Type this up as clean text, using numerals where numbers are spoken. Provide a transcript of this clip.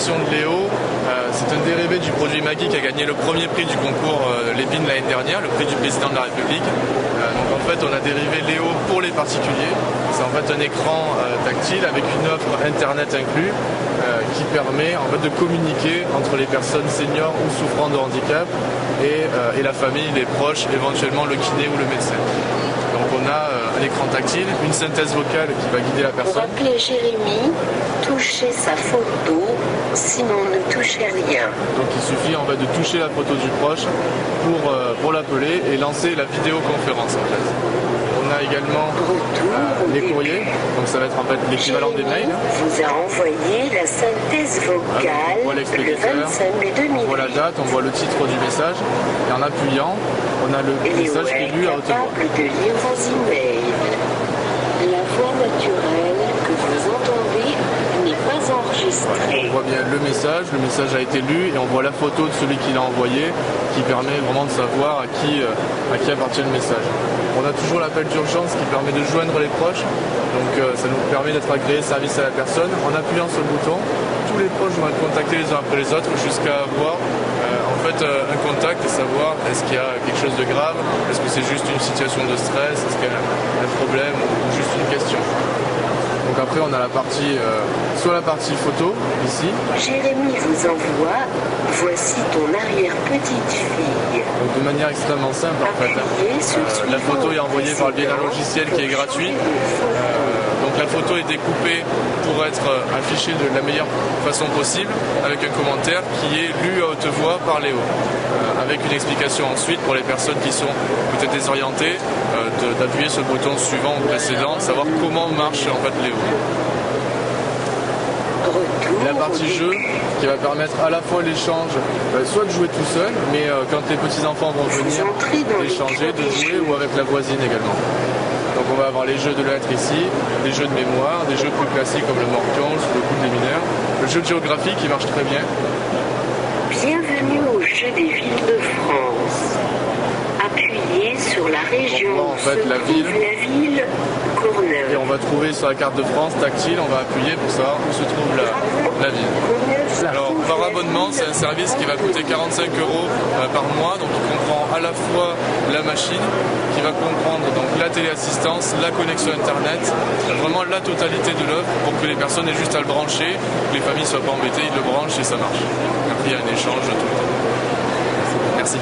version de Léo, c'est un dérivé du produit Maggie qui a gagné le premier prix du concours Lépine l'année dernière, le prix du président de la République. Donc en fait on a dérivé Léo pour les particuliers. C'est en fait un écran tactile avec une offre internet inclus qui permet en fait de communiquer entre les personnes seniors ou souffrant de handicap et la famille, les proches, éventuellement le kiné ou le médecin. Donc on a un écran tactile, une synthèse vocale qui va guider la personne. Pour appeler Jérémy, touchez sa photo, sinon ne touchez rien. Donc il suffit en fait de toucher la photo du proche pour l'appeler et lancer la vidéoconférence en fait. On a également les courriers, donc ça va être en fait l'équivalent des mails. Vous a envoyé la synthèse vocale On voit le l'expéditeur, 25 mai 2000. on voit la date, on voit le titre du message et en appuyant, on a le message qui est lu à haute voix. De lire vos emails. La voix naturelle que vous entendez n'est pas enregistrée. On voit bien le message a été lu et on voit la photo de celui qui l'a envoyé qui permet vraiment de savoir à qui appartient le message. On a toujours l'appel d'urgence qui permet de joindre les proches, donc ça nous permet d'être agréé service à la personne. En appuyant sur le bouton, tous les proches vont être contactés les uns après les autres jusqu'à avoir un contact et savoir est-ce qu'il y a quelque chose de grave, est-ce que c'est juste une situation de stress, est-ce qu'il y a un problème ou juste une question. Donc après on a soit la partie photo ici. Jérémy vous envoie voici ton arrière-petite-fille. Donc de manière extrêmement simple en fait. La photo est envoyée par le biais d'un logiciel qui est gratuit. Donc la photo est découpée pour être affichée de la meilleure façon possible avec un commentaire qui est lu à haute voix par Léo. Avec une explication ensuite pour les personnes qui sont peut-être désorientées d'appuyer sur le bouton suivant ou précédent, savoir comment marche en fait Léo. Et la partie jeu qui va permettre à la fois l'échange, soit de jouer tout seul, mais quand les petits-enfants vont venir, d'échanger, de jouer ou avec la voisine également. Donc on va avoir les jeux de lettres ici, les jeux de mémoire, des jeux plus classiques comme le morpion, le coup des mineurs, le jeu de géographie qui marche très bien. Bienvenue au jeu des villes de France. Appuyez sur la région on voit, en fait, la ville Courneuve. Et on va trouver sur la carte de France tactile, on va appuyer pour savoir où se trouve la ville. Alors par abonnement, c'est un service qui va coûter 45 € par mois, donc qui comprend à la fois la machine, qui va comprendre donc la téléassistance, la connexion internet, vraiment la totalité de l'œuvre pour que les personnes aient juste à le brancher, que les familles ne soient pas embêtées, ils le branchent et ça marche. Après il y a un échange tout le temps. Merci.